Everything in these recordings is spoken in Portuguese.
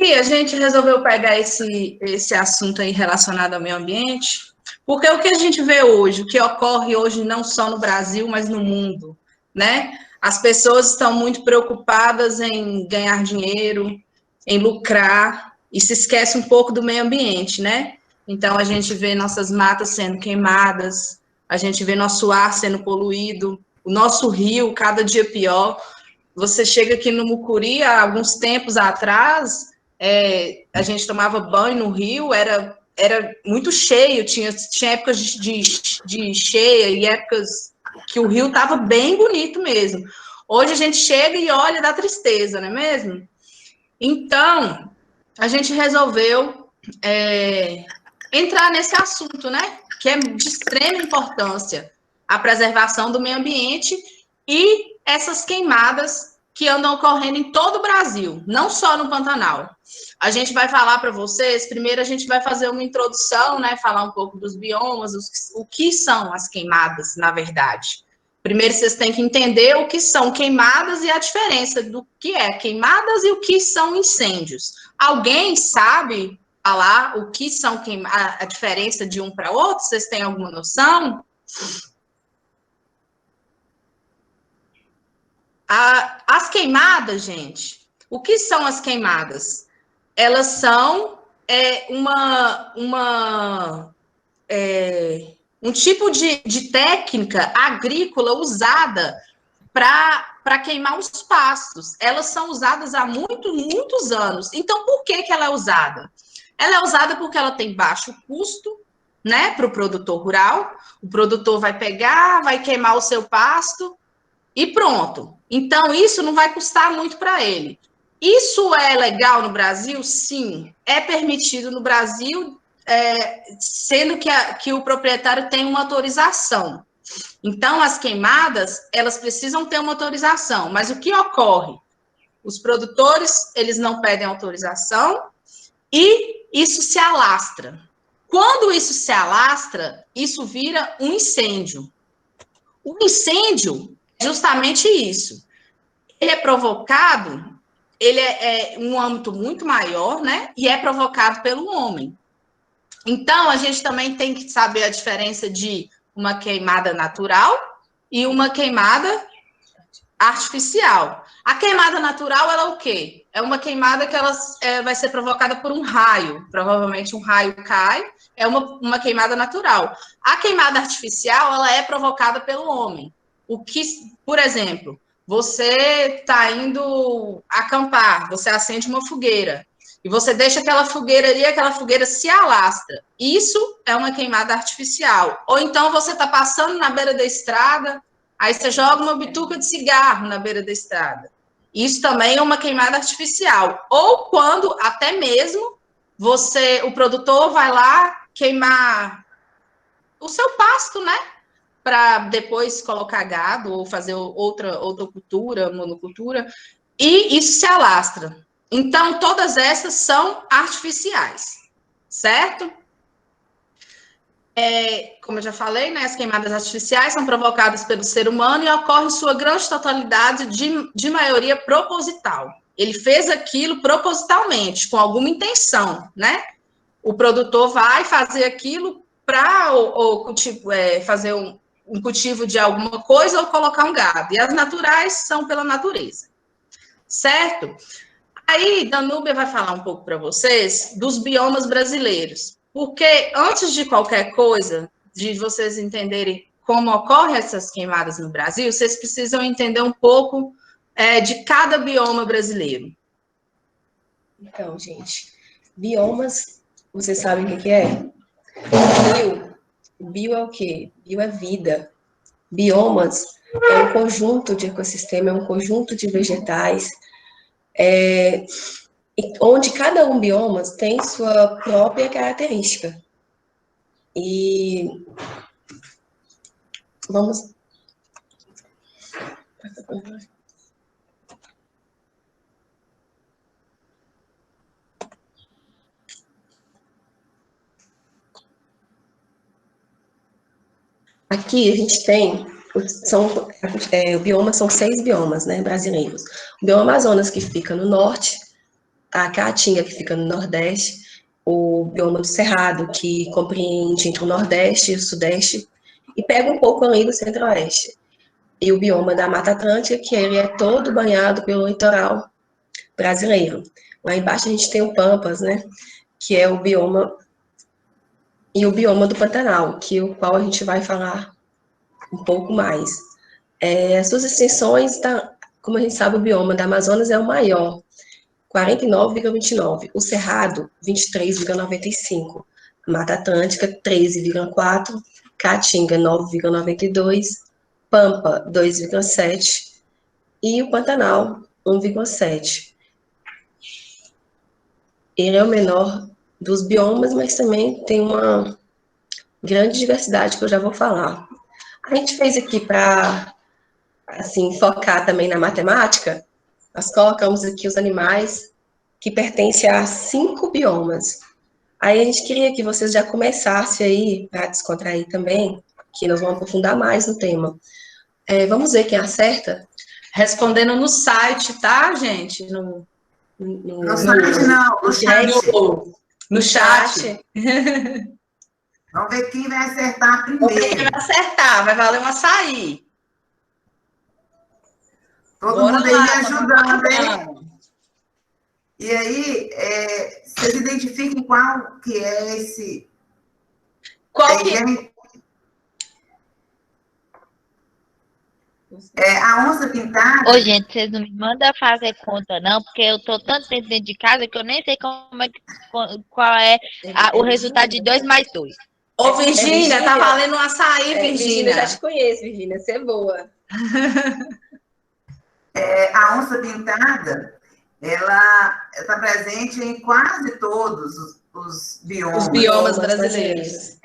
E a gente resolveu pegar esse assunto aí relacionado ao meio ambiente, porque o que a gente vê hoje, o que ocorre hoje não só no Brasil, mas no mundo, né? As pessoas estão muito preocupadas em ganhar dinheiro, em lucrar, e se esquece um pouco do meio ambiente, né? Então, a gente vê nossas matas sendo queimadas, a gente vê nosso ar sendo poluído, o nosso rio cada dia pior. Você chega aqui no Mucuri, há alguns tempos atrás, a gente tomava banho no rio, era muito cheio, tinha épocas de cheia e épocas que o rio estava bem bonito mesmo. Hoje a gente chega e olha da tristeza, não é mesmo? Então, a gente resolveu entrar nesse assunto, né? Que é de extrema importância, a preservação do meio ambiente e essas queimadas que andam ocorrendo em todo o Brasil, não só no Pantanal. A gente vai falar para vocês, primeiro a gente vai fazer uma introdução, né? Falar um pouco dos biomas, o que são as queimadas, na verdade. Primeiro vocês têm que entender o que são queimadas e a diferença do que é queimadas e o que são incêndios. Alguém sabe falar o que são a diferença de um para outro? Vocês têm alguma noção? As queimadas, gente, o que são as queimadas? Elas são um tipo de técnica agrícola usada para queimar os pastos. Elas são usadas há muitos anos. Então, por que ela é usada? Ela é usada porque ela tem baixo custo, né, para o produtor rural. O produtor vai pegar, vai queimar o seu pasto e pronto. Então, isso não vai custar muito para ele. Isso é legal no Brasil? Sim. É permitido no Brasil, sendo que o proprietário tem uma autorização. Então, as queimadas, elas precisam ter uma autorização. Mas o que ocorre? Os produtores, eles não pedem autorização e isso se alastra. Quando isso se alastra, isso vira um incêndio. O incêndio é justamente isso. Ele é provocado, ele é um âmbito muito maior, né? E é provocado pelo homem. Então, a gente também tem que saber a diferença de uma queimada natural e uma queimada artificial. A queimada natural, ela é o quê? É uma queimada que ela vai ser provocada por um raio. Provavelmente um raio cai, é uma queimada natural. A queimada artificial, ela é provocada pelo homem. O que, por exemplo, você está indo acampar, você acende uma fogueira e você deixa aquela fogueira ali, aquela fogueira se alastra. Isso é uma queimada artificial. Ou então você está passando na beira da estrada, aí você joga uma bituca de cigarro na beira da estrada. Isso também é uma queimada artificial. Ou quando até mesmo o produtor vai lá queimar o seu pasto, né? Para depois colocar gado ou fazer outra cultura, monocultura, e isso se alastra. Então, todas essas são artificiais, certo? Como eu já falei, né, as queimadas artificiais são provocadas pelo ser humano e ocorrem em sua grande totalidade de maioria proposital. Ele fez aquilo propositalmente, com alguma intenção, né? O produtor vai fazer aquilo para fazer um cultivo de alguma coisa ou colocar um gado. E as naturais são pela natureza, certo? Aí, Danúbia vai falar um pouco para vocês dos biomas brasileiros. Porque antes de qualquer coisa, de vocês entenderem como ocorrem essas queimadas no Brasil, vocês precisam entender um pouco de cada bioma brasileiro. Então, gente, biomas, vocês sabem o que é? Bio é o quê? Bio é vida. Biomas é um conjunto de ecossistema, é um conjunto de vegetais, onde cada um bioma tem sua própria característica. E vamos. Aqui a gente tem, o bioma são 6 biomas, né, brasileiros. O bioma Amazonas, que fica no norte, a Caatinga, que fica no Nordeste, o bioma do Cerrado, que compreende entre o Nordeste e o Sudeste, e pega um pouco ali do Centro-Oeste. E o bioma da Mata Atlântica, que ele é todo banhado pelo litoral brasileiro. Lá embaixo a gente tem o Pampas, né, que é o bioma, e o bioma do Pantanal, que o qual a gente vai falar um pouco mais. As suas extensões, como a gente sabe, o bioma da Amazonas é o maior, 49,29. O Cerrado, 23,95. Mata Atlântica, 13,4. Caatinga, 9,92. Pampa, 2,7. E o Pantanal, 1,7. Ele é o menor dos biomas, mas também tem uma grande diversidade que eu já vou falar. A gente fez aqui para, assim, focar também na matemática. Nós colocamos aqui os animais que pertencem a 5 biomas. Aí a gente queria que vocês já começassem aí, para descontrair também, que nós vamos aprofundar mais no tema. Vamos ver quem acerta? Respondendo no site, tá, gente? No site não, no chat. No chat. Vamos ver quem vai acertar primeiro. Vamos ver quem vai acertar, vai valer um açaí. Todo mundo aí me ajudando, hein? E aí, vocês identifiquem qual que é esse... Qual que é? A onça pintada... Ô, gente, vocês não me mandam fazer conta, não, porque eu tô tanto tempo dentro de casa que eu nem sei qual é o resultado de 2 mais 2. Ô, Virgínia, tá valendo um açaí, Virgínia. Já te conheço, Virgínia, você é boa. A onça pintada, ela está presente em quase todos os biomas. Os biomas brasileiros.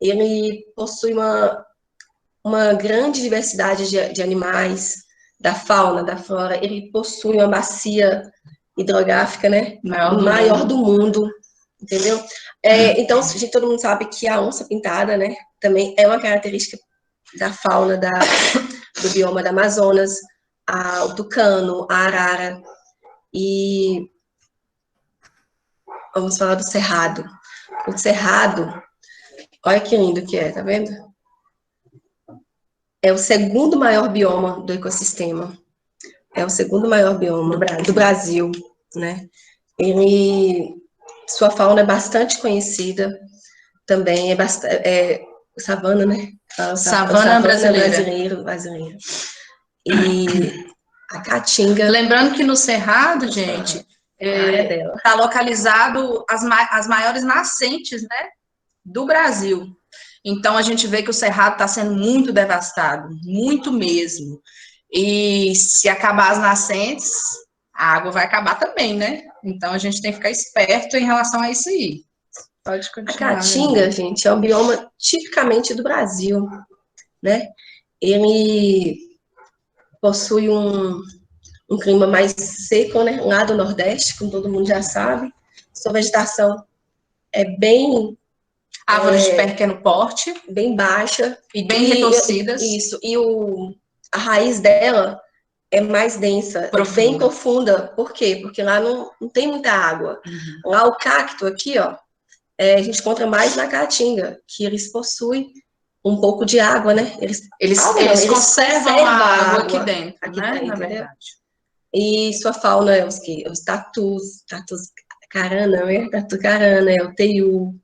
Ele possui uma grande diversidade de animais, da fauna, da flora. Ele possui uma bacia hidrográfica, né? Maior do mundo, entendeu? Então, todo mundo sabe que a onça pintada, né, também é uma característica da fauna do bioma da Amazonas, o tucano, a arara, e vamos falar do cerrado. O cerrado, olha que lindo que tá vendo? É o segundo maior bioma do ecossistema. É o segundo maior bioma do Brasil, né? Sua fauna é bastante conhecida, também savana, né? Savana brasileira. E a Caatinga... Lembrando que no Cerrado, gente, está localizado as maiores nascentes, né, do Brasil. Então, a gente vê que o Cerrado está sendo muito devastado, muito mesmo. E se acabar as nascentes, a água vai acabar também, né? Então, a gente tem que ficar esperto em relação a isso aí. Pode continuar. A Caatinga, gente, é um bioma tipicamente do Brasil, né? Ele possui um clima mais seco, né? Lá do Nordeste, como todo mundo já sabe. Sua vegetação é bem... Árvores de pequeno porte. Bem baixa. E bem retorcidas. Isso. E a raiz dela é mais densa, bem profunda. Por quê? Porque lá não tem muita água. Uhum. Lá o cacto aqui, ó, a gente encontra mais na Caatinga, que eles possuem um pouco de água, né? Eles conservam a água aqui dentro, né? Na verdade. E sua fauna é os quê? Os tatus carana, né? Tatu carana, o teiu,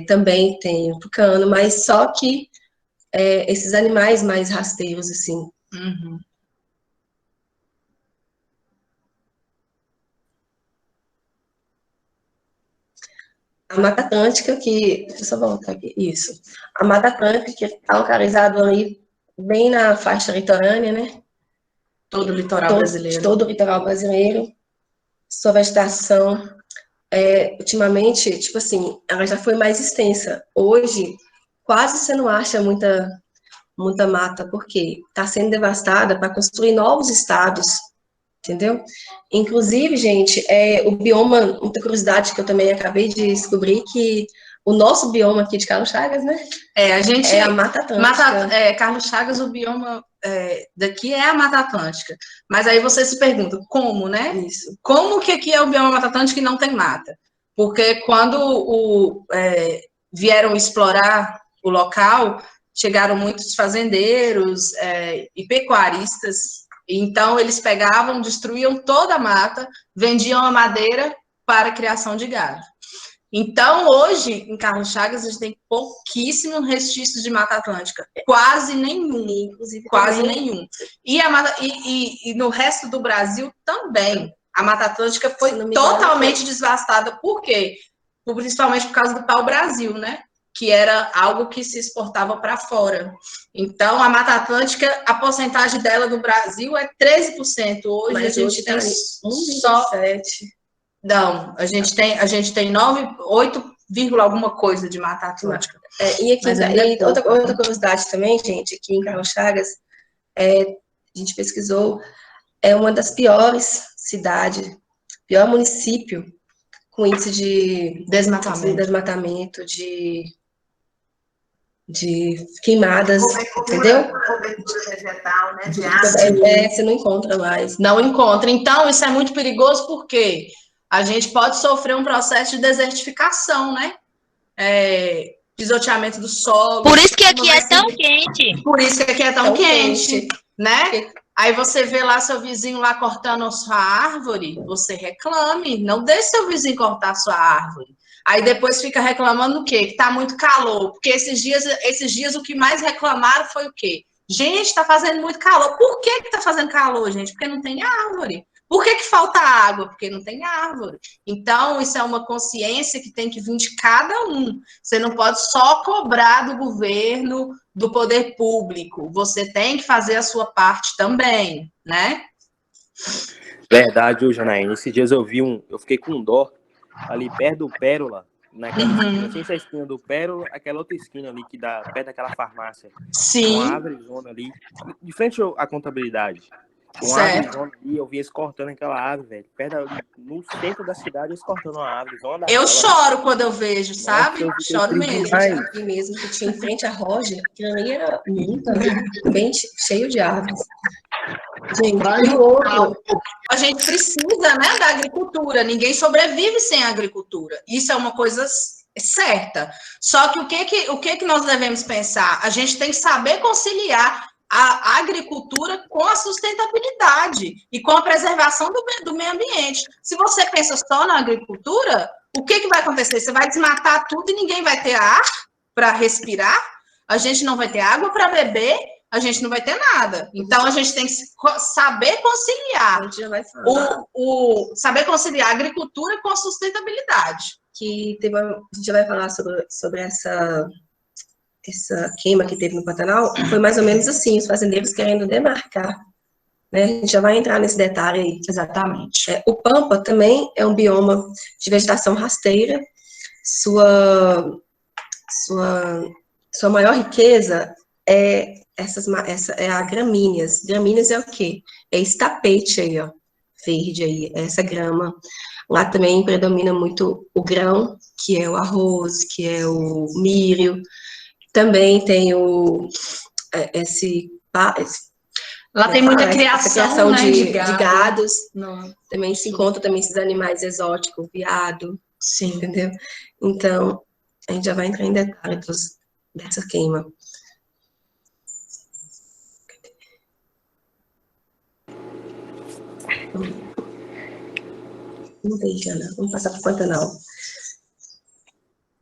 também tem o tucano, mas só que esses animais mais rasteiros, assim. Uhum. A Mata Atlântica, deixa eu só voltar aqui, isso. A Mata Atlântica, que está localizado ali, bem na faixa litorânea, né? Todo o litoral brasileiro. Todo o litoral brasileiro. Sua vegetação, ultimamente, tipo assim, ela já foi mais extensa. Hoje, quase você não acha muita mata, porque está sendo devastada para construir novos estados, entendeu? Inclusive, gente, o bioma, muita curiosidade que eu também acabei de descobrir, que O nosso bioma aqui de Carlos Chagas, né? A gente... É a Mata Atlântica. Carlos Chagas, o bioma daqui é a Mata Atlântica. Mas aí você se pergunta, como, né? Isso. Como que aqui é o bioma Mata Atlântica e não tem mata? Porque quando vieram explorar o local, chegaram muitos fazendeiros e pecuaristas. Então, eles pegavam, destruíam toda a mata, vendiam a madeira para a criação de gado. Então, hoje, em Carlos Chagas, a gente tem pouquíssimos restícios de Mata Atlântica. Quase nenhum, inclusive. Quase nenhum. E no resto do Brasil também. A Mata Atlântica foi totalmente devastada. Por quê? Principalmente por causa do pau-brasil, né? Que era algo que se exportava para fora. Então, a Mata Atlântica, a porcentagem dela no Brasil é 13%. Hoje a gente tem só... 1,7%. Não, a gente tem 8, alguma coisa de Mata Atlântica. E aqui, outra curiosidade também, gente, aqui em Carlos Chagas, a gente pesquisou, é uma das piores cidades, pior município com índice de desmatamento, de queimadas, entendeu? Cobertura vegetal, né? De você não encontra mais. Não encontra. Então, isso é muito perigoso porque a gente pode sofrer um processo de desertificação, né? Pisoteamento do solo. Por isso que aqui é tão quente. Por isso que aqui é tão quente, né? Aí você vê lá seu vizinho lá cortando a sua árvore, você reclame, não deixe seu vizinho cortar a sua árvore. Aí depois fica reclamando o quê? Que tá muito calor, porque esses dias o que mais reclamaram foi o quê? Gente, tá fazendo muito calor. Por que tá fazendo calor, gente? Porque não tem árvore. Por que falta água? Porque não tem árvore. Então, isso é uma consciência que tem que vir de cada um. Você não pode só cobrar do governo, do poder público. Você tem que fazer a sua parte também, né? Verdade, Janaína. Esses dias eu fiquei com dó ali perto do Pérola, naquela esquina, sem ser a esquina do Pérola, aquela outra esquina ali que dá perto daquela farmácia. Sim. Uma árvore ali, de frente à contabilidade. Uma árvore ali, eu vi eles cortando aquela árvore, velho. No centro da cidade, eles cortando uma árvore. Eu choro quando eu vejo, sabe? Nossa, choro mesmo. Aqui mesmo, que tinha em frente à Roger, que ali era muito, bem cheio de árvores. Gente, a gente precisa, né, da agricultura. Ninguém sobrevive sem a agricultura. Isso é uma coisa certa. Só que o que nós devemos pensar? A gente tem que saber conciliar a agricultura com a sustentabilidade e com a preservação do meio ambiente. Se você pensa só na agricultura, o que vai acontecer? Você vai desmatar tudo e ninguém vai ter ar para respirar, a gente não vai ter água para beber, a gente não vai ter nada. Então, a gente tem que saber conciliar. A gente já vai falar. Saber conciliar a agricultura com a sustentabilidade. A gente já vai falar sobre essa queima que teve no Pantanal. Foi mais ou menos assim, os fazendeiros querendo demarcar. Né? A gente já vai entrar nesse detalhe aí. Exatamente. O Pampa também é um bioma de vegetação rasteira. Sua maior riqueza é a gramíneas. Gramíneas é o quê? É esse tapete aí, ó, verde aí, essa grama. Lá também predomina muito o grão, que é o arroz, que é o milho. Também tem lá tem muita criação, né, de gados. Não. Também se encontra esses animais exóticos, veado. Sim. Entendeu? Então, a gente já vai entrar em detalhes dessa queima. Vamos ver, Jana. Vamos passar para o Pantanal.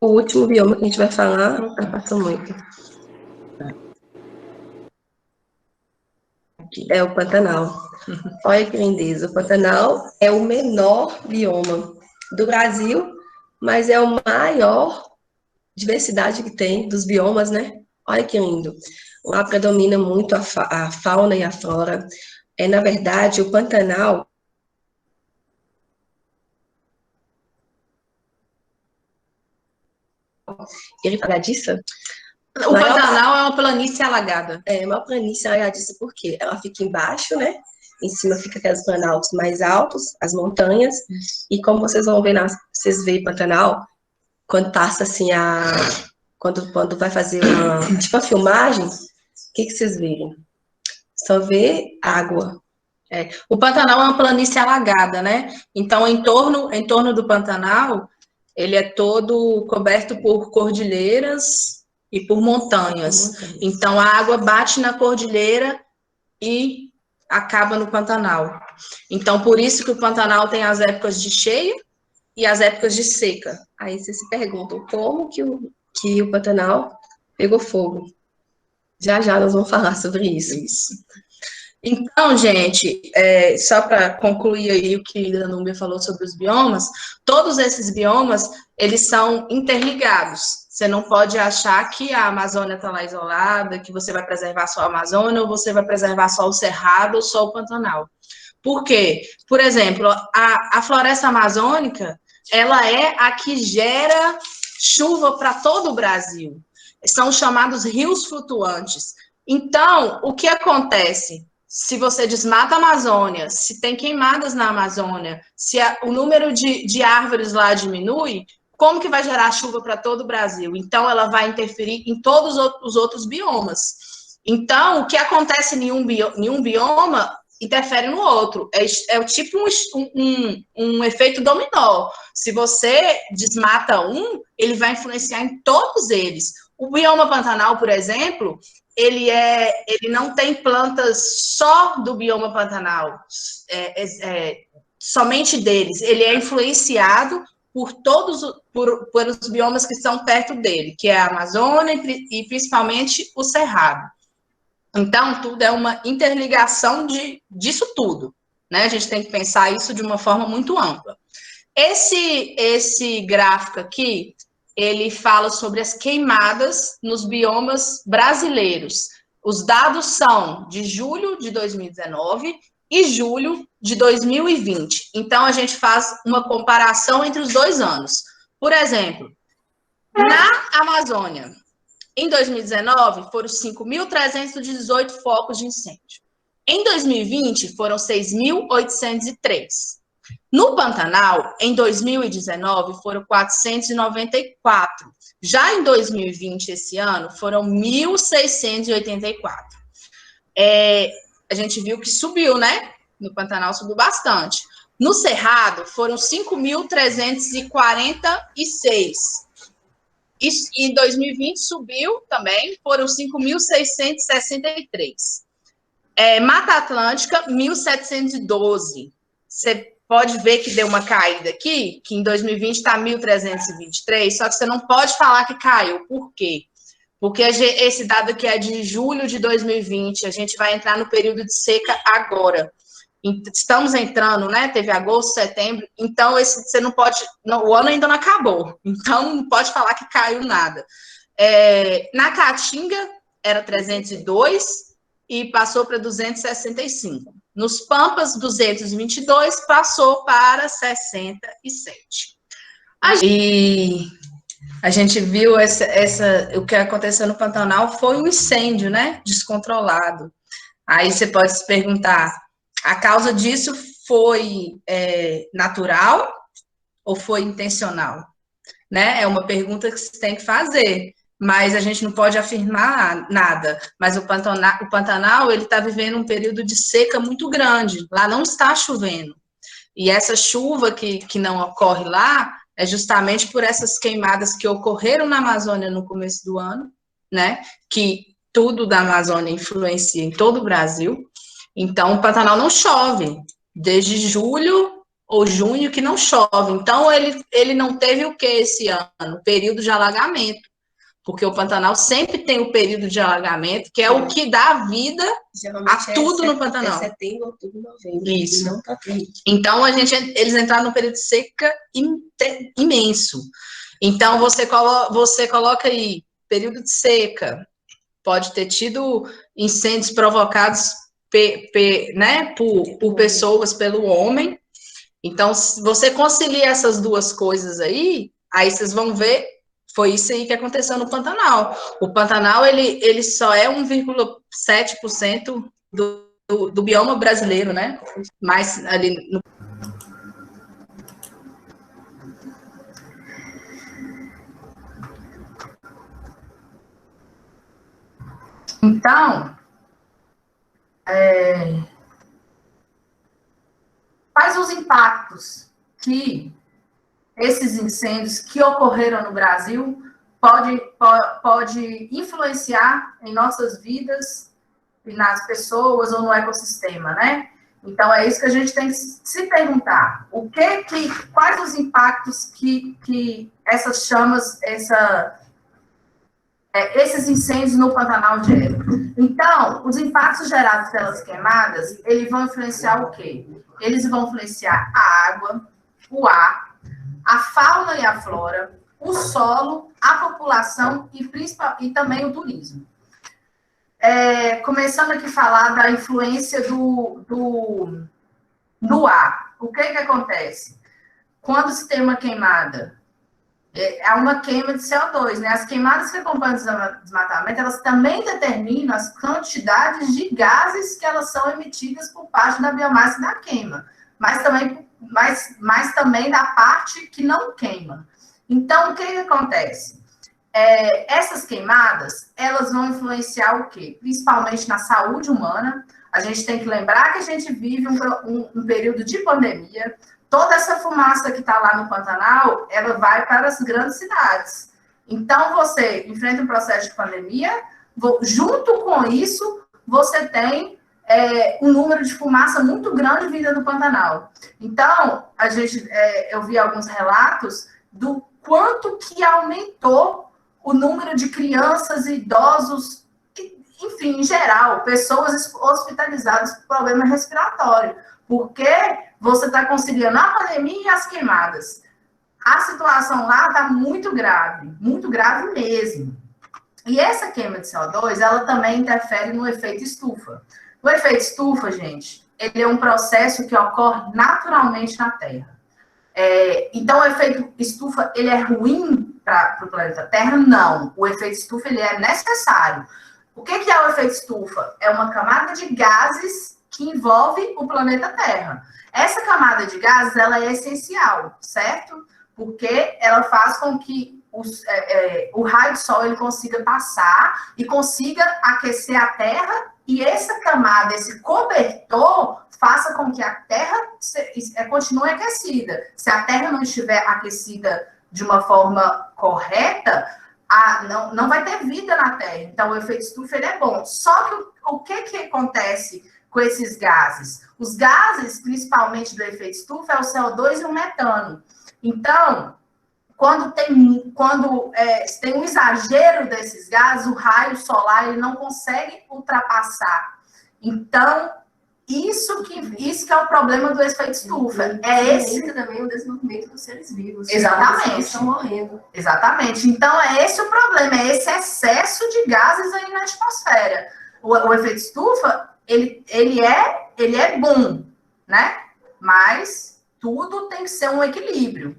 O último bioma que a gente vai falar, não passou muito. É o Pantanal. Olha que lindeza. O Pantanal é o menor bioma do Brasil, mas é o maior diversidade que tem dos biomas, né? Olha que lindo. Lá predomina muito a fauna e a flora. Na verdade, o Pantanal ele alagadiça. O Pantanal é uma planície alagada. É uma planície alagadiça porque ela fica embaixo, né? Em cima fica aqueles planaltos mais altos, as montanhas. E como vocês vão ver, vocês veem Pantanal, quando passa assim quando vai fazer tipo a filmagem, o que vocês viram? Só vê água. O Pantanal é uma planície alagada, né? Então, em torno do Pantanal, ele é todo coberto por cordilheiras e por montanhas. Então, a água bate na cordilheira e acaba no Pantanal. Então, por isso que o Pantanal tem as épocas de cheia e as épocas de seca. Aí vocês se perguntam como que o Pantanal pegou fogo. Já nós vamos falar sobre isso. Então, gente, só para concluir aí o que a Núbia falou sobre os biomas, todos esses biomas, eles são interligados. Você não pode achar que a Amazônia está lá isolada, que você vai preservar só a Amazônia, ou você vai preservar só o Cerrado, ou só o Pantanal. Por quê? Por exemplo, a floresta amazônica, ela é a que gera chuva para todo o Brasil. São chamados rios flutuantes. Então, o que acontece? Se você desmata a Amazônia, se tem queimadas na Amazônia, se o número de árvores lá diminui, como que vai gerar chuva para todo o Brasil? Então, ela vai interferir em todos os outros biomas. Então, o que acontece em um bioma interfere no outro. É tipo um efeito dominó. Se você desmata um, ele vai influenciar em todos eles. O bioma Pantanal, por exemplo, ele não tem plantas só do bioma Pantanal, somente deles. Ele é influenciado por os biomas que estão perto dele, que é a Amazônia e principalmente o Cerrado. Então, tudo é uma interligação disso tudo, né? A gente tem que pensar isso de uma forma muito ampla. Esse gráfico aqui, ele fala sobre as queimadas nos biomas brasileiros. Os dados são de julho de 2019 e julho de 2020. Então, a gente faz uma comparação entre os 2 anos. Por exemplo, na Amazônia, em 2019, foram 5.318 focos de incêndio. Em 2020, foram 6.803. No Pantanal, em 2019, foram 494. Já em 2020, esse ano, foram 1.684. A gente viu que subiu, né? No Pantanal subiu bastante. No Cerrado, foram 5.346. E em 2020 subiu também, foram 5.663. Mata Atlântica, 1.712. Você pode ver que deu uma caída aqui, que em 2020 está 1.323, só que você não pode falar que caiu. Por quê? Porque esse dado aqui é de julho de 2020, a gente vai entrar no período de seca agora. Estamos entrando, né? Teve agosto, setembro, então você não pode. Não, o ano ainda não acabou, então não pode falar que caiu nada. Na Caatinga era 302 e passou para 265. Nos Pampas, 222 passou para 67. E a gente viu o que aconteceu no Pantanal foi um incêndio, né? Descontrolado. Aí você pode se perguntar. A causa disso foi natural ou foi intencional? Né? É uma pergunta que você tem que fazer, mas a gente não pode afirmar nada. Mas o Pantanal ele está vivendo um período de seca muito grande, lá não está chovendo. E essa chuva que não ocorre lá é justamente por essas queimadas que ocorreram na Amazônia no começo do ano, né? Que tudo da Amazônia influencia em todo o Brasil. Então, o Pantanal não chove, desde julho ou junho que não chove. Então, ele não teve o que esse ano? Período de alagamento. Porque o Pantanal sempre tem o período de alagamento, que é o que dá vida a tudo no Pantanal. Setembro, outubro, novembro. Isso. Não tá tendo. Então, eles entraram num período de seca imenso. Então, você coloca aí, período de seca, pode ter tido incêndios provocados né, por pessoas, pelo homem. Então, se você concilia essas duas coisas aí vocês vão ver, foi isso aí que aconteceu no Pantanal. O Pantanal, ele só é 1,7% do bioma brasileiro, né? Mas ali no... Então, quais os impactos que esses incêndios que ocorreram no Brasil pode influenciar em nossas vidas, e nas pessoas ou no ecossistema, né? Então, é isso que a gente tem que se perguntar. Quais os impactos que essas chamas, esses incêndios no Pantanal geram? Então, os impactos gerados pelas queimadas, eles vão influenciar o quê? Eles vão influenciar a água, o ar, a fauna e a flora, o solo, a população e também o turismo. Começando aqui a falar da influência no ar. O que acontece? Quando se tem uma queimada, é uma queima de CO2, né? As queimadas que acompanham o desmatamento, elas também determinam as quantidades de gases que elas são emitidas por parte da biomassa da queima, mas também da parte que não queima. Então, o que acontece? Essas queimadas, elas vão influenciar o quê? Principalmente na saúde humana. A gente tem que lembrar que a gente vive um período de pandemia. Toda essa fumaça que está lá no Pantanal, ela vai para as grandes cidades. Então, você enfrenta um processo de pandemia, junto com isso, você tem um número de fumaça muito grande vinda do Pantanal. Então, eu vi alguns relatos do quanto que aumentou o número de crianças e idosos, enfim, em geral, pessoas hospitalizadas por problema respiratório, porque você está conciliando a pandemia e as queimadas. A situação lá está muito grave mesmo. E essa queima de CO2, ela também interfere no efeito estufa. O efeito estufa, gente, ele é um processo que ocorre naturalmente na Terra. Então, o efeito estufa, ele é ruim para o planeta Terra? Não. O efeito estufa, ele é necessário. O que é o efeito estufa? É uma camada de gases que envolve o planeta Terra. Essa camada de gases, ela é essencial, certo? Porque ela faz com que o raio do sol ele consiga passar e consiga aquecer a Terra, e essa camada, esse cobertor, faça com que a Terra continue aquecida. Se a Terra não estiver aquecida de uma forma correta, não vai ter vida na Terra. Então, o efeito estufa ele é bom. Só que o que acontece com esses gases? Os gases, principalmente do efeito estufa, é o CO2 e o metano. Então, quando tem um exagero desses gases, o raio solar ele não consegue ultrapassar. Então, isso que é o problema do efeito estufa. Esse também o desenvolvimento dos seres vivos. Exatamente. Que estão morrendo. Exatamente. Então, é esse o problema, é esse excesso de gases aí na atmosfera. O efeito estufa, ele é bom, né? Mas tudo tem que ser um equilíbrio.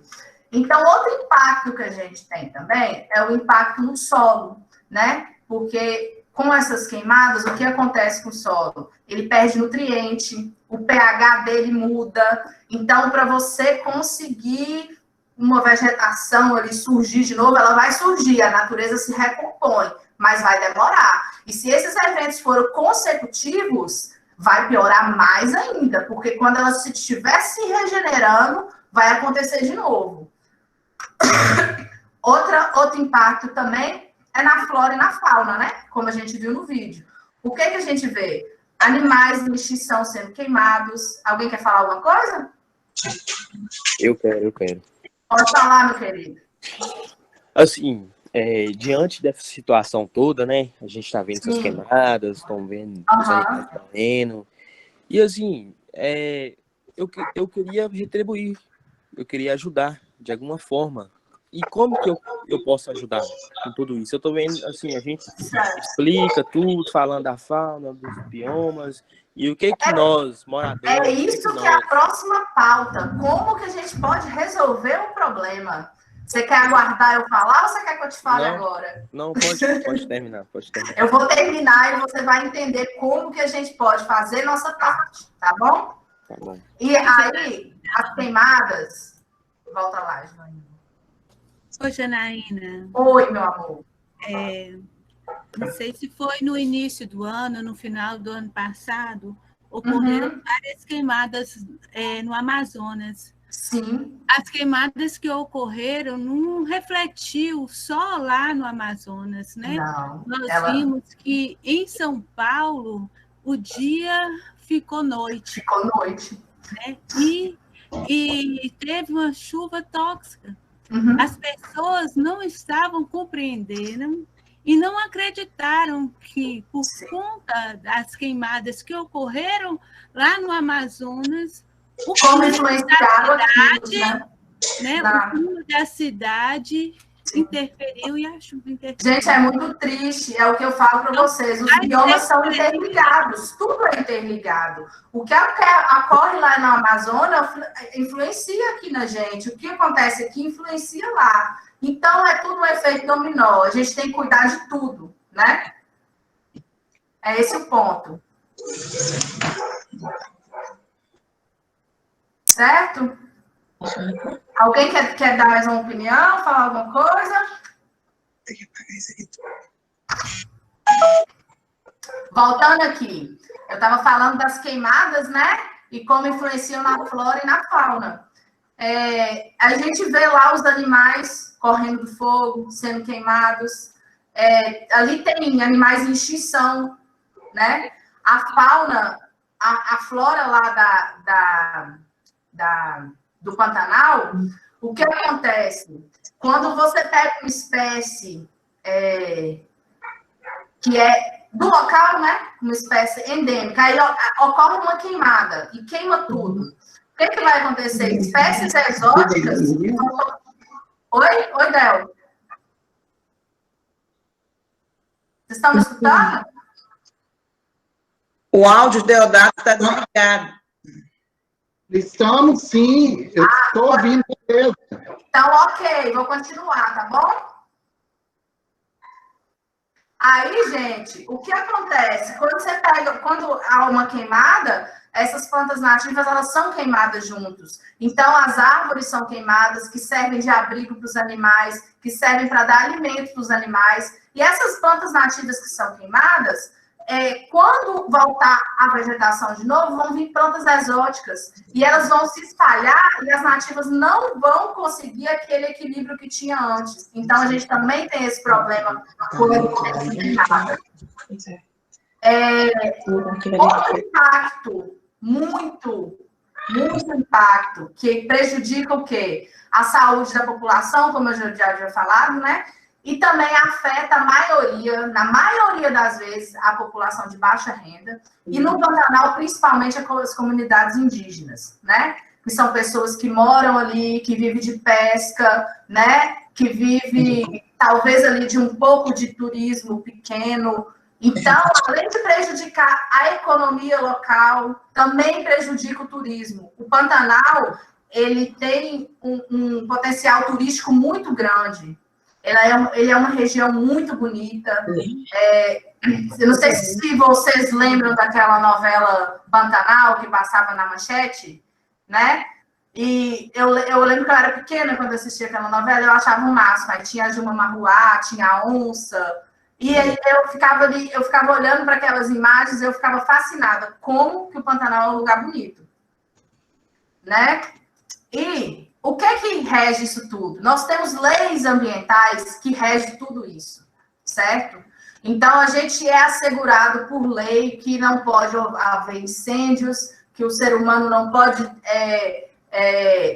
Então, outro impacto que a gente tem também é o impacto no solo, né? Porque com essas queimadas, o que acontece com o solo? Ele perde nutriente, o pH dele muda. Então, para você conseguir uma vegetação ali surgir de novo, ela vai surgir, a natureza se recompõe, mas vai demorar. E se esses eventos forem consecutivos, vai piorar mais ainda, porque quando ela estiver se regenerando, vai acontecer de novo. Outro impacto também é na flora e na fauna, né? Como a gente viu no vídeo. O que a gente vê? Animais em extinção sendo queimados. Alguém quer falar alguma coisa? Eu quero. Pode falar, meu querido. Assim, diante dessa situação toda, né? A gente está vendo essas queimadas, estão vendo os animais morrendo. E assim, eu queria retribuir, eu queria ajudar de alguma forma. E como que eu posso ajudar com tudo isso? Eu tô vendo, assim, a gente explica tudo, falando da fauna, dos biomas, e o que nós, moradores... É isso que é a próxima pauta. Como que a gente pode resolver o problema? Você quer aguardar eu falar ou você quer que eu te fale agora? Não, pode terminar, Eu vou terminar e você vai entender como que a gente pode fazer nossa parte, tá bom? Tá bom. E aí, as queimadas... Volta lá, Janaína. Oi, Janaína. Oi, meu amor. não sei se foi no início do ano, no final do ano passado, ocorreram várias queimadas no Amazonas. Sim. As queimadas que ocorreram não refletiu só lá no Amazonas, né? Não. Nós vimos que em São Paulo o dia ficou noite. Ficou noite. Né? E teve uma chuva tóxica. As pessoas não estavam compreendendo e não acreditaram que, por conta das queimadas que ocorreram lá no Amazonas, o clima da cidade interferiu e a chuva interferiu. Gente, é muito triste, é o que eu falo para vocês. Os biomas são interligados, tudo é interligado. O que ocorre lá na Amazônia influencia aqui na gente. O que acontece aqui influencia lá. Então, é tudo um efeito dominó. A gente tem que cuidar de tudo, né? É esse o ponto. Certo? Alguém quer dar mais uma opinião, falar alguma coisa? Voltando aqui, eu estava falando das queimadas, né? E como influenciam na flora e na fauna. A gente vê lá os animais correndo do fogo, sendo queimados. Ali tem animais em extinção, né? A fauna, a flora lá do Pantanal, o que acontece? Quando você pega uma espécie que é do local, né? Uma espécie endêmica, aí ocorre uma queimada e queima tudo. O que vai acontecer? Espécies exóticas... Oi, Del? Vocês estão me escutando? O áudio do Deodato está desligado. Estamos, sim. Eu estou ouvindo mesmo. Então, ok. Vou continuar, tá bom? Aí, gente, o que acontece? Quando há uma queimada, essas plantas nativas, elas são queimadas juntos. Então, as árvores são queimadas, que servem de abrigo para os animais, que servem para dar alimento para os animais. E essas plantas nativas que são queimadas... quando voltar a vegetação de novo, vão vir plantas exóticas e elas vão se espalhar e as nativas não vão conseguir aquele equilíbrio que tinha antes. Então, a gente também tem esse problema com outro impacto, muito impacto, que prejudica o quê? A saúde da população, como eu já havia falado, né? E também afeta na maioria das vezes, a população de baixa renda, e no Pantanal, principalmente, as comunidades indígenas, né? Que são pessoas que moram ali, que vivem de pesca, né? Que vivem, talvez, ali de um pouco de turismo pequeno. Então, além de prejudicar a economia local, também prejudica o turismo. O Pantanal, ele tem um potencial turístico muito grande. Ele é uma região muito bonita. Eu não sei se vocês lembram daquela novela Pantanal, que passava na Manchete, né? E eu lembro que eu era pequena quando assistia aquela novela, eu achava o máximo. Aí tinha a Juma Marruá, tinha a onça. E aí eu ficava olhando para aquelas imagens, eu ficava fascinada. Como que o Pantanal é um lugar bonito, né? E o que é que rege isso tudo? Nós temos leis ambientais que regem tudo isso, certo? Então, a gente é assegurado por lei que não pode haver incêndios, que o ser humano não pode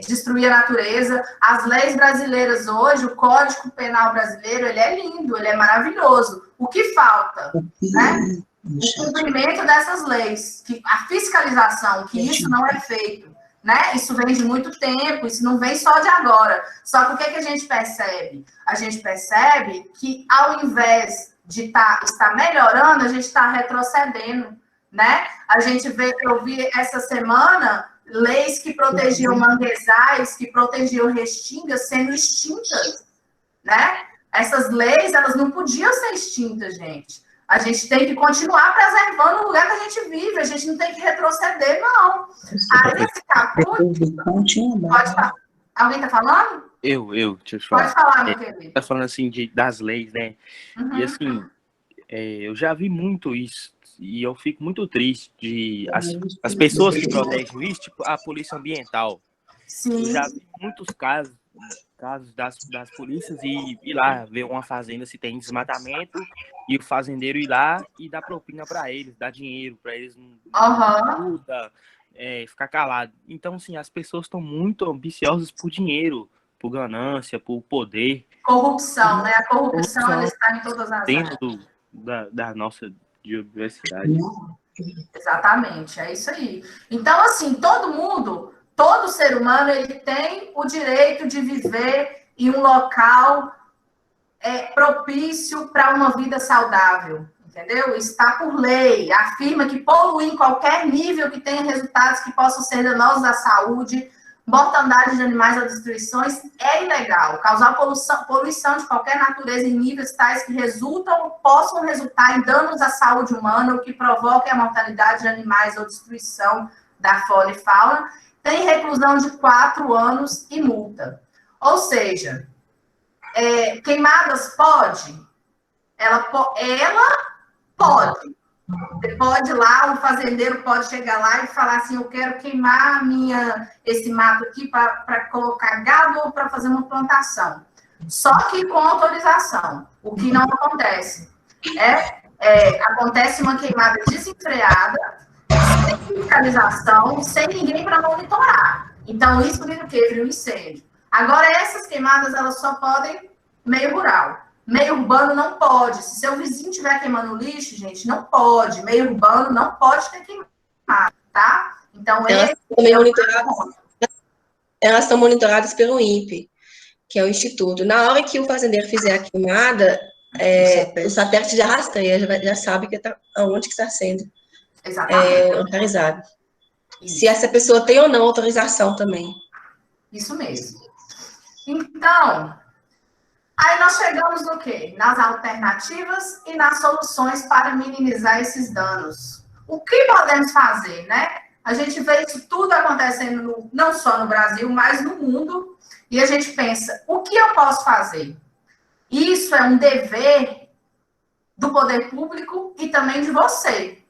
destruir a natureza. As leis brasileiras hoje, o Código Penal brasileiro, ele é lindo, ele é maravilhoso. O que falta? Né? O cumprimento dessas leis, a fiscalização, que isso não é feito. Né? Isso vem de muito tempo, isso não vem só de agora. Só que o que a gente percebe? A gente percebe que, ao invés de estar melhorando, a gente está retrocedendo, né? Eu vi essa semana leis que protegiam manguezais, que protegiam restingas sendo extintas, né? Essas leis, elas não podiam ser extintas, gente. A gente tem que continuar preservando o lugar que a gente vive, a gente não tem que retroceder, não. Aí esse caput... Pode falar. Alguém está falando? Deixa eu te falar. Pode falar, meu querido. Tá falando assim das leis, né? Uhum. E assim, eu já vi muito isso e eu fico muito triste de as pessoas que protegem isso, tipo a polícia ambiental. Sim. Eu já vi muitos casos das polícias ir lá ver uma fazenda se tem desmatamento e o fazendeiro ir lá e dar propina para eles, dar dinheiro para eles, não ficar calado. Então, assim, as pessoas estão muito ambiciosas por dinheiro, por ganância, por poder. Corrupção, né? A corrupção ela está em todas as áreas. Dentro da nossa diversidade. Exatamente, é isso aí. Então, assim, todo ser humano, ele tem o direito de viver em um local propício para uma vida saudável, entendeu? Está por lei, afirma que poluir em qualquer nível que tenha resultados que possam ser danosos à saúde, mortandade de animais ou destruições é ilegal. Causar poluição de qualquer natureza em níveis tais que possam resultar em danos à saúde humana, o que provoque a mortalidade de animais ou destruição da fauna e fauna, tem reclusão de 4 anos e multa. Ou seja, queimadas pode? Ela pode. Você pode ir lá, um fazendeiro pode chegar lá e falar assim, eu quero queimar esse mato aqui para colocar gado ou para fazer uma plantação. Só que com autorização, o que não acontece. Acontece uma queimada desenfreada, sem fiscalização, sem ninguém para monitorar. Então, isso vira o quê? Vira um incêndio. Agora, essas queimadas, elas só podem meio rural. Meio urbano não pode. Se seu vizinho estiver queimando lixo, gente, não pode. Meio urbano não pode ter queimado, tá? Então, elas estão monitoradas pelo INPE, que é o Instituto. Na hora que o fazendeiro fizer a queimada, o satélite já rastreia, já sabe aonde que está sendo localizado. Se essa pessoa tem ou não autorização também. Isso mesmo. Então, aí nós chegamos no quê? Nas alternativas e nas soluções para minimizar esses danos. O que podemos fazer, né? A gente vê isso tudo acontecendo não só no Brasil, mas no mundo, e a gente pensa, o que eu posso fazer? Isso é um dever do poder público e também de você.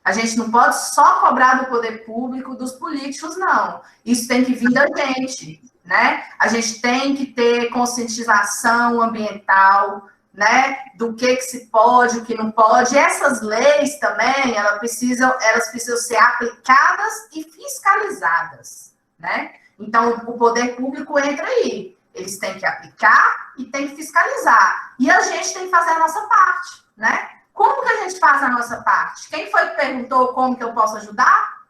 A gente não pode só cobrar do poder público, dos políticos, não. Isso tem que vir da gente, né? A gente tem que ter conscientização ambiental, né? Do que se pode, o que não pode. E essas leis também, elas precisam ser aplicadas e fiscalizadas, né? Então, o poder público entra aí. Eles têm que aplicar e têm que fiscalizar. E a gente tem que fazer a nossa parte, né? Como que a gente faz a nossa parte? Quem foi que perguntou como que eu posso ajudar?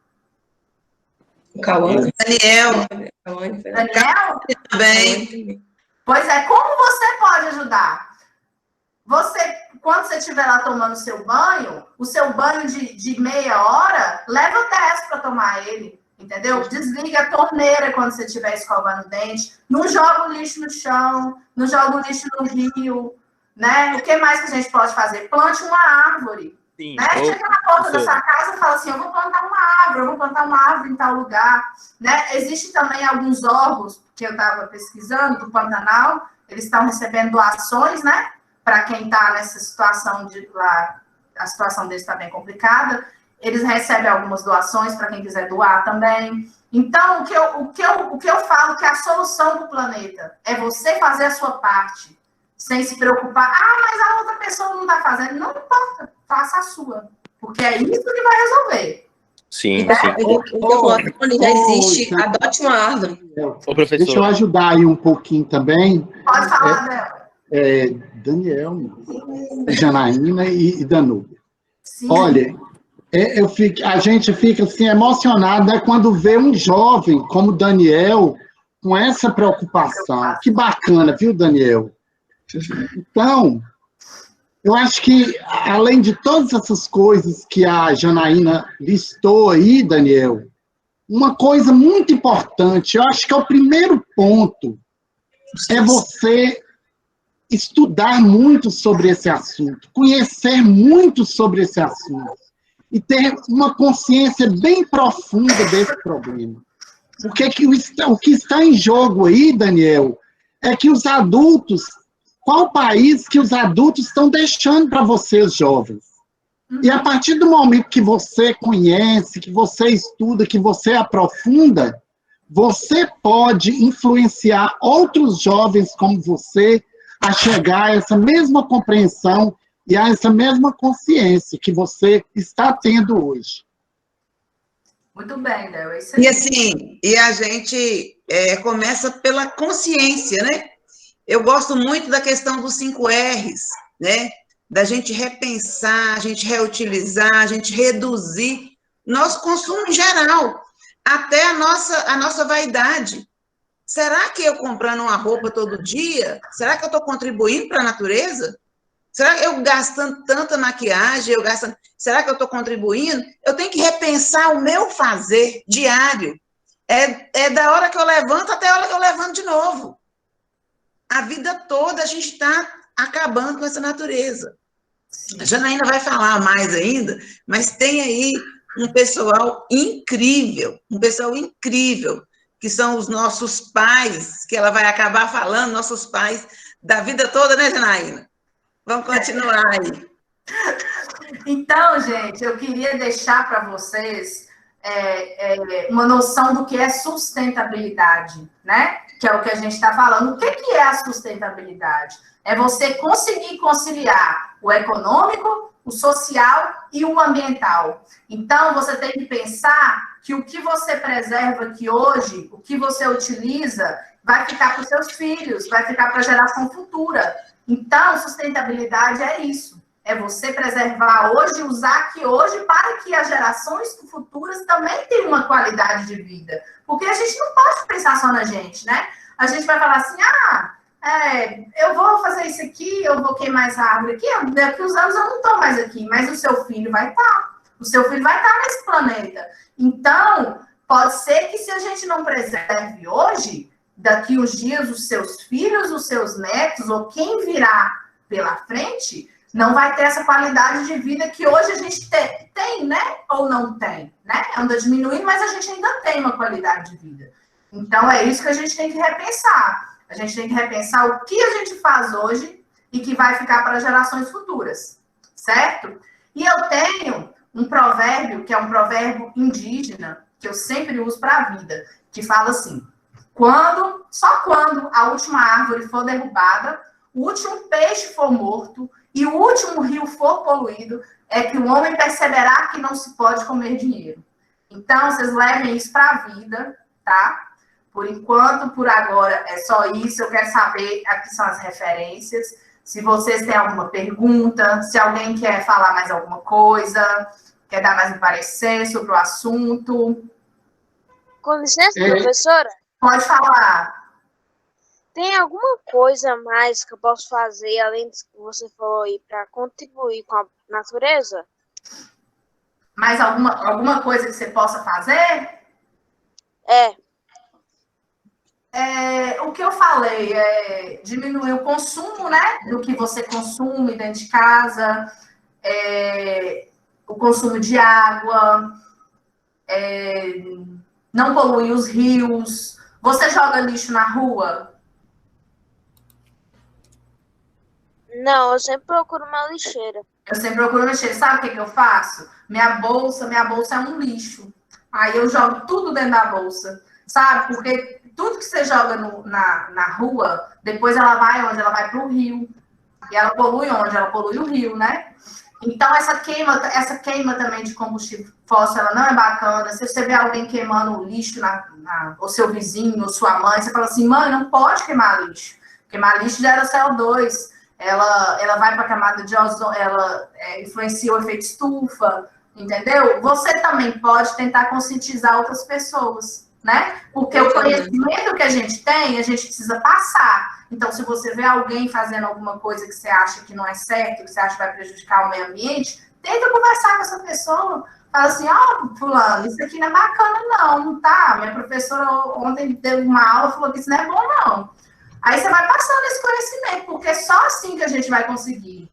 Cauã. Daniel. Daniel? Também. Pois é, como você pode ajudar? Quando você estiver lá tomando seu banho, o seu banho de meia hora, leva 10 para tomar ele, entendeu? Desliga a torneira quando você estiver escovando o dente, não joga o lixo no chão, não joga o lixo no rio, né? O que mais que a gente pode fazer? Plante uma árvore. Sim, né? Chega na porta da sua casa e fala assim, eu vou plantar uma árvore em tal lugar. Né? Existem também alguns órgãos que eu estava pesquisando, do Pantanal, eles estão recebendo doações, né? Para quem está nessa situação de lá, a situação deles está bem complicada, eles recebem algumas doações para quem quiser doar também. Então, o que eu falo que a solução do planeta é você fazer a sua parte, sem se preocupar, mas a outra pessoa não está fazendo. Não importa, faça a sua. Porque é isso que vai resolver. Sim, né? sim. Já existe, adote uma árvore. Ô, professor. Deixa eu ajudar aí um pouquinho também. Pode falar, Daniel, Janaína e Danúbia. Sim. Olha, a gente fica assim, emocionado, né, quando vê um jovem como Daniel com essa preocupação. Que bacana, viu, Daniel? Então, eu acho que, além de todas essas coisas que a Janaína listou aí, Daniel, uma coisa muito importante, eu acho que é o primeiro ponto, é você estudar muito sobre esse assunto, conhecer muito sobre esse assunto, e ter uma consciência bem profunda desse problema. O que está em jogo aí, Daniel, é que os adultos qual país que os adultos estão deixando para vocês, jovens. E a partir do momento que você conhece, que você estuda, que você aprofunda, você pode influenciar outros jovens como você a chegar a essa mesma compreensão e a essa mesma consciência que você está tendo hoje. Muito bem, Del, é isso aí. E assim, e a gente começa pela consciência, né? Eu gosto muito da questão dos 5 R's, né? Da gente repensar, a gente reutilizar, a gente reduzir nosso consumo em geral, até a nossa vaidade. Será que eu comprando uma roupa todo dia, será que eu estou contribuindo para a natureza? Será que eu gastando tanta maquiagem, será que eu estou contribuindo? Eu tenho que repensar o meu fazer diário. É da hora que eu levanto até a hora que eu levanto de novo. A vida toda a gente está acabando com essa natureza. A Janaína vai falar mais ainda, mas tem aí um pessoal incrível, que são os nossos pais, que ela vai acabar falando, nossos pais da vida toda, né, Janaína? Vamos continuar aí. Então, gente, eu queria deixar para vocês uma noção do que é sustentabilidade, né? Que é o que a gente está falando. O que é a sustentabilidade? É você conseguir conciliar o econômico, o social e o ambiental. Então, você tem que pensar que o que você preserva aqui hoje, o que você utiliza, vai ficar para os seus filhos, vai ficar para a geração futura. Então, sustentabilidade é isso. É você preservar hoje, usar aqui hoje, para que as gerações futuras também tenham uma qualidade de vida. Porque a gente não pode pensar só na gente, né? A gente vai falar assim, eu vou fazer isso aqui, eu vou queimar essa árvore aqui, daqui uns anos eu não estou mais aqui, mas o seu filho vai estar. O seu filho vai estar nesse planeta. Então, pode ser que se a gente não preserve hoje, daqui uns dias os seus filhos, os seus netos, ou quem virá pela frente, não vai ter essa qualidade de vida que hoje a gente tem, né? Ou não tem, né? Anda diminuindo, mas a gente ainda tem uma qualidade de vida. Então, é isso que a gente tem que repensar. A gente tem que repensar o que a gente faz hoje e que vai ficar para gerações futuras, certo? E eu tenho um provérbio, que é um provérbio indígena, que eu sempre uso para a vida, que fala assim: só quando a última árvore for derrubada, o último peixe for morto e o último rio for poluído, é que o homem perceberá que não se pode comer dinheiro. Então, vocês levem isso para a vida, tá? Por enquanto, por agora, é só isso. Eu quero saber, aqui são as referências. Se vocês têm alguma pergunta, se alguém quer falar mais alguma coisa, quer dar mais um parecer sobre o assunto. Com licença, professora? Pode falar. Tem alguma coisa mais que eu posso fazer, além do que você falou aí, para contribuir com a natureza? Mais alguma coisa que você possa fazer? O que eu falei é diminuir o consumo, né? Do que você consome dentro de casa, o consumo de água, não poluir os rios. Você joga lixo na rua? Não, eu sempre procuro uma lixeira. Eu sempre procuro uma lixeira. Sabe o que eu faço? Minha bolsa é um lixo. Aí eu jogo tudo dentro da bolsa, sabe? Porque tudo que você joga na rua, depois ela vai onde? Ela vai para o rio. E ela polui onde? Ela polui o rio, né? Então, essa queima também de combustível fóssil, ela não é bacana. Se você vê alguém queimando lixo, ou seu vizinho, ou sua mãe, você fala assim, mãe, não pode queimar lixo. Queimar lixo gera CO2. Ela vai para a camada de ozônio, ela influencia o efeito estufa, entendeu? Você também pode tentar conscientizar outras pessoas, né? Porque o conhecimento que a gente tem, a gente precisa passar. Então, se você vê alguém fazendo alguma coisa que você acha que não é certo, que você acha que vai prejudicar o meio ambiente, tenta conversar com essa pessoa. Fala assim, fulano, isso aqui não é bacana não tá? Minha professora ontem deu uma aula e falou que isso não é bom não. Aí você vai passando esse conhecimento, porque é só assim que a gente vai conseguir